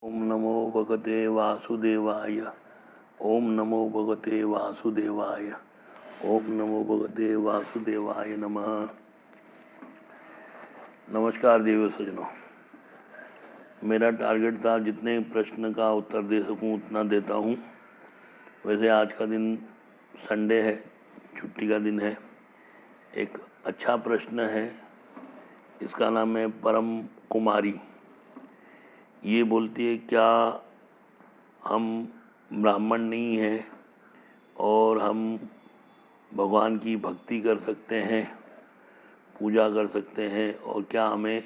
ओम नमो भगवते वासुदेवाय। ओम नमो भगवते वासुदेवाय। ओम नमो भगवते वासुदेवाय नमः। नमस्कार देव सजनों। मेरा टारगेट था जितने प्रश्न का उत्तर दे सकूं उतना देता हूं। वैसे आज का दिन संडे है, छुट्टी का दिन है। एक अच्छा प्रश्न है, इसका नाम है परम कुमारी। ये बोलती है, क्या हम ब्राह्मण नहीं हैं और हम भगवान की भक्ति कर सकते हैं, पूजा कर सकते हैं, और क्या हमें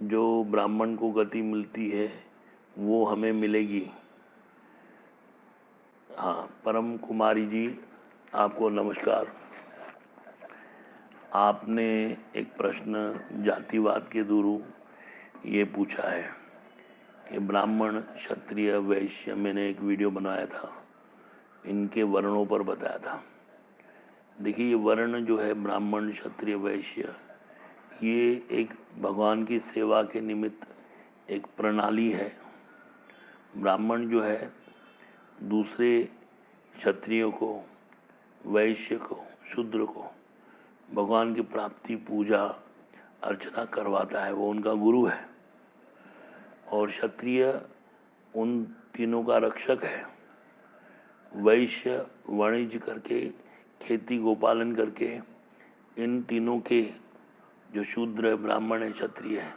जो ब्राह्मण को गति मिलती है वो हमें मिलेगी? हाँ, परम कुमारी जी, आपको नमस्कार। आपने एक प्रश्न जातिवाद के दूरू ये पूछा है कि ब्राह्मण, क्षत्रिय, वैश्य, मैंने एक वीडियो बनाया था, इनके वर्णों पर बताया था। देखिए, ये वर्ण जो है ब्राह्मण, क्षत्रिय, वैश्य, ये एक भगवान की सेवा के निमित्त एक प्रणाली है। ब्राह्मण जो है दूसरे क्षत्रियों को, वैश्य को, शूद्र को भगवान की प्राप्ति, पूजा अर्चना करवाता है, वो उनका गुरु है। और क्षत्रिय उन तीनों का रक्षक है। वैश्य वाणिज्य करके, खेती गोपालन करके इन तीनों के, जो शूद्र है, ब्राह्मण है, क्षत्रिय है,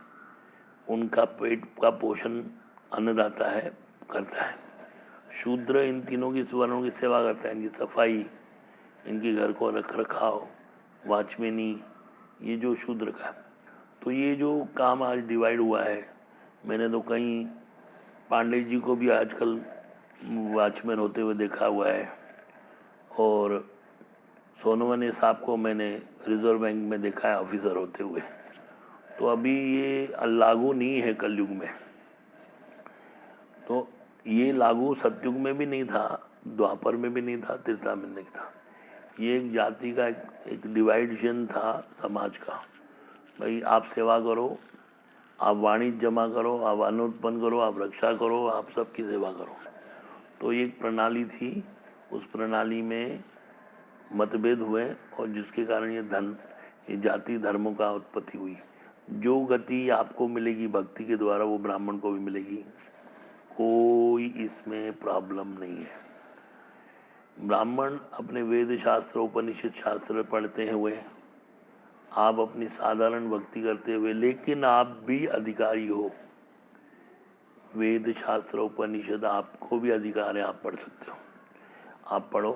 उनका पेट का पोषण अन्नदाता है, करता है। शूद्र इन तीनों की वर्णों की सेवा करता है, इनकी सफाई, इनके घर को रख रखाव, वाचमैनी, ये जो शूद्र का। तो ये जो काम आज डिवाइड हुआ है, मैंने तो कहीं पांडे जी को भी आजकल वॉचमैन होते हुए देखा हुआ है, और सोनवने साहब को मैंने रिजर्व बैंक में देखा है ऑफिसर होते हुए। तो अभी ये लागू नहीं है कलयुग में। तो ये लागू सतयुग में भी नहीं था, द्वापर में भी नहीं था, त्रेता में नहीं था। ये एक जाति का एक डिवाइडेशन था समाज का। भाई, आप सेवा करो, आप वाणिज्य जमा करो, आप अन्न उत्पन्न करो, आप रक्षा करो, आप सबकी सेवा करो। तो एक प्रणाली थी, उस प्रणाली में मतभेद हुए, और जिसके कारण ये जाति धर्मों का उत्पत्ति हुई। जो गति आपको मिलेगी भक्ति के द्वारा, वो ब्राह्मण को भी मिलेगी, कोई इसमें प्रॉब्लम नहीं है। ब्राह्मण अपने वेद शास्त्र, उपनिषद शास्त्र पढ़ते हुए, आप अपनी साधारण भक्ति करते हुए, लेकिन आप भी अधिकारी हो। वेद शास्त्र उपनिषद आपको भी अधिकार है, आप पढ़ सकते हो, आप पढ़ो,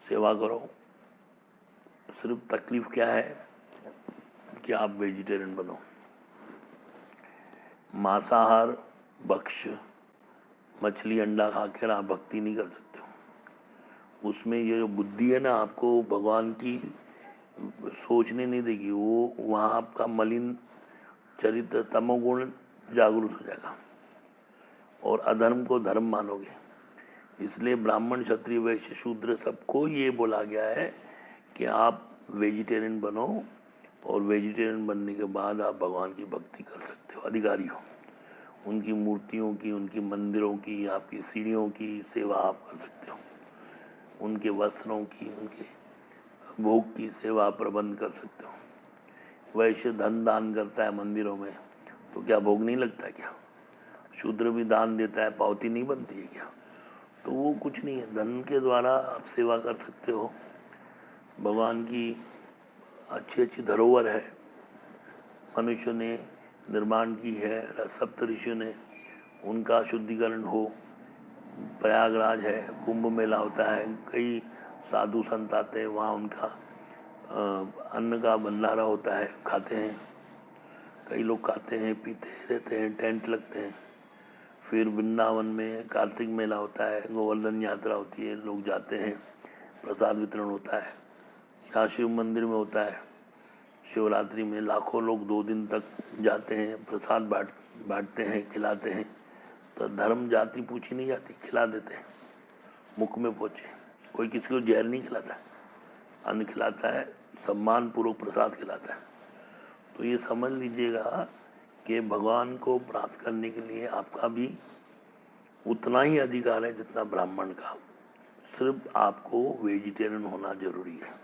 सेवा करो। सिर्फ तकलीफ क्या है कि आप वेजिटेरियन बनो। मांसाहार, भक्ष, मछली, अंडा खाकर आप भक्ति नहीं कर सकते हो। उसमें ये जो बुद्धि है ना, आपको भगवान की सोचने नहीं देगी। वो वहाँ आपका मलिन चरित्र, तमोगुण जागरूक हो जाएगा, और अधर्म को धर्म मानोगे। इसलिए ब्राह्मण, क्षत्रिय, वैश्य, शूद्र सबको ये बोला गया है कि आप वेजिटेरियन बनो, और वेजिटेरियन बनने के बाद आप भगवान की भक्ति कर सकते हो, अधिकारी हो। उनकी मूर्तियों की, उनकी मंदिरों की, आपकी सीढ़ियों की सेवा आप कर सकते हो, उनके वस्त्रों की, उनके भोग की सेवा प्रबंध कर सकते हो। वैश्य धन दान करता है मंदिरों में, तो क्या भोग नहीं लगता है क्या? शूद्र भी दान देता है, पावती नहीं बनती है क्या? तो वो कुछ नहीं है, धन के द्वारा आप सेवा कर सकते हो। भगवान की अच्छी अच्छी धरोहर है, मनुष्य ने निर्माण की है, सप्त ऋषियों ने, उनका शुद्धिकरण हो। प्रयागराज है, कुंभ मेला होता है, कई साधु संत आते हैं, वहाँ उनका अन्न का भंडारा होता है, खाते हैं। कई लोग खाते हैं, पीते रहते हैं, टेंट लगते हैं। फिर वृंदावन में कार्तिक मेला होता है, गोवर्धन यात्रा होती है, लोग जाते हैं, प्रसाद वितरण होता है। यहाँ शिव मंदिर में होता है, शिवरात्रि में लाखों लोग 2 दिन तक जाते हैं, प्रसाद बांटते हैं, खिलाते हैं। तो धर्म जाति पूछी नहीं जाती, खिला देते हैं, मुख में पहुँचे। कोई किसी को जहर नहीं खिलाता, अन्न खिलाता है, सम्मान पूर्वक प्रसाद खिलाता है। तो ये समझ लीजिएगा कि भगवान को प्राप्त करने के लिए आपका भी उतना ही अधिकार है जितना ब्राह्मण का। सिर्फ आपको वेजिटेरियन होना जरूरी है।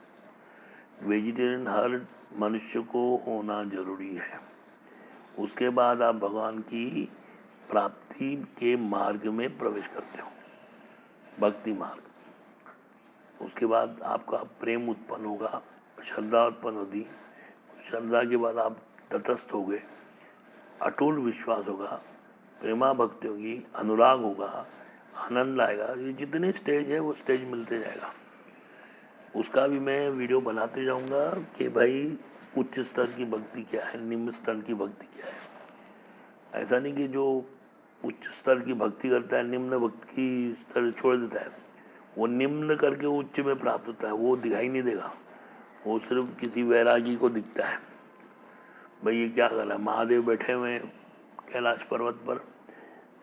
वेजिटेरियन हर मनुष्य को होना जरूरी है। उसके बाद आप भगवान की प्राप्ति के मार्ग में प्रवेश करते हो, भक्ति मार्ग। उसके बाद आपका प्रेम उत्पन्न होगा, श्रद्धा उत्पन्न होगी। श्रद्धा के बाद आप तटस्थ हो गए, अटूट विश्वास होगा, प्रेमा भक्ति होगी, अनुराग होगा, आनंद आएगा। ये जितने स्टेज है वो स्टेज मिलते जाएगा। उसका भी मैं वीडियो बनाते जाऊंगा कि भाई उच्च स्तर की भक्ति क्या है, निम्न स्तर की भक्ति क्या है। ऐसा नहीं कि जो उच्च स्तर की भक्ति करता है निम्न भक्ति की स्तर छोड़ देता है। वो निम्न करके उच्च में प्राप्त होता है, वो दिखाई नहीं देगा। वो सिर्फ किसी वैरागी को दिखता है। भाई ये क्या कर रहा है, महादेव बैठे हुए हैं कैलाश पर्वत पर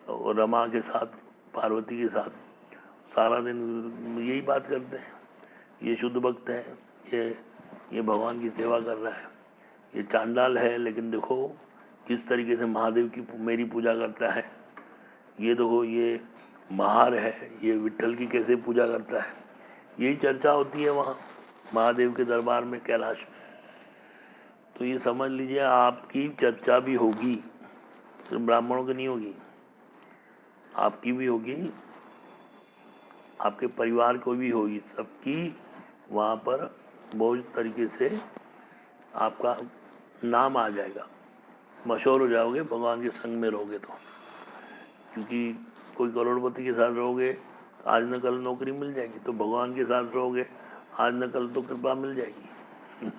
और रमा के साथ, पार्वती के साथ सारा दिन यही बात करते हैं। ये शुद्ध भक्त है, ये भगवान की सेवा कर रहा है। ये चांडाल है लेकिन देखो किस तरीके से महादेव की मेरी पूजा करता है। ये देखो ये महार है, ये विट्ठल की कैसे पूजा करता है। यही चर्चा होती है वहाँ महादेव के दरबार में, कैलाश में। तो ये समझ लीजिए आपकी चर्चा भी होगी, सिर्फ ब्राह्मणों की नहीं होगी, आपकी भी होगी, आपके परिवार को भी होगी, सबकी वहाँ पर बहुत तरीके से आपका नाम आ जाएगा, मशहूर हो जाओगे भगवान के संग में रहोगे तो। क्योंकि कोई करोड़पति के साथ रहोगे आज न कल नौकरी मिल जाएगी, तो भगवान के साथ रहोगे आज न कल तो कृपा मिल जाएगी।